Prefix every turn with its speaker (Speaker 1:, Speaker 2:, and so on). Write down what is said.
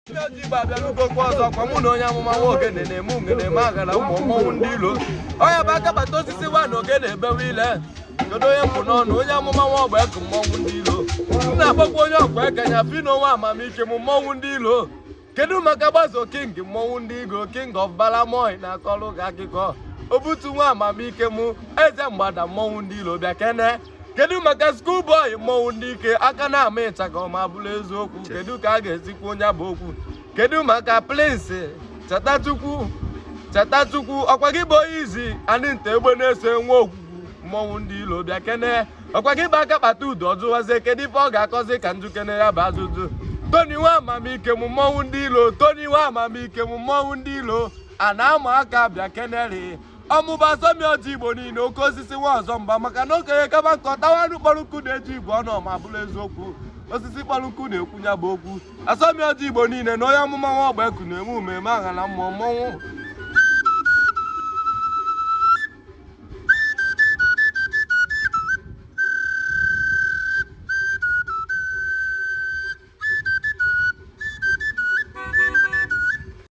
Speaker 1: Igbo abịarugo kwa ọzọ kwa mụ na onye amụma nwa ogene na-eme ungene ma agara ụmụ mmọnwụ ndị ilo onye bụ aka bata osisi nwa na ogene ebewe ile kedu onye mpụ n'ọnụ onye amụma nwa ọgba eku mmọnwụ ndị ilo m na-agbakwa onye ọgba ekenya fino nwa amamike m mmọnwụ ndị ilo kedu maka gbazo king mmọnwụ ndị Igbo king of Balamoy na-akọlụ gị akụkọ obutu nwa amamike m eze mgbada mmọnwụ ndị ilo bịa kene kedu maka schoolboy mmọnwụ ndị ike aka na-ama ịcha ka ọma bụrụ eziokwu kedu ka a ga-esikwu onye bụ okwu kedu maka prince Chetachukwu ọkwa gị bụ onye izi anyị nta egbe na-ese nwa ogwugwu mmọnwụ ndị ilo bịa kene ọkwa gị bụ aka kpata udo ọjụwazie kedu ife ọ ga-akọzi ka njukene ya bụ ajụjụ Tony nwa amamike m mmọnwụ ndị ilo Tony nwa amamike m mmọnwụ ndị ilo a na-ama aka bịa keneri ọmụba Asomioja Igbo niile oke osisi nwa ọzọ mba maka na okenye kaba nkọ tawanụ kpọrọ nkụ na-eji Igbo ọnụ ma bụrụ eziokwu osisi kpọrọ nkụ na-ekwu ya bụ okwu Asomioja Igbo niile na onye amụma nwa ọgba eku na-eme umeme agha na mmụọ mmọnwụ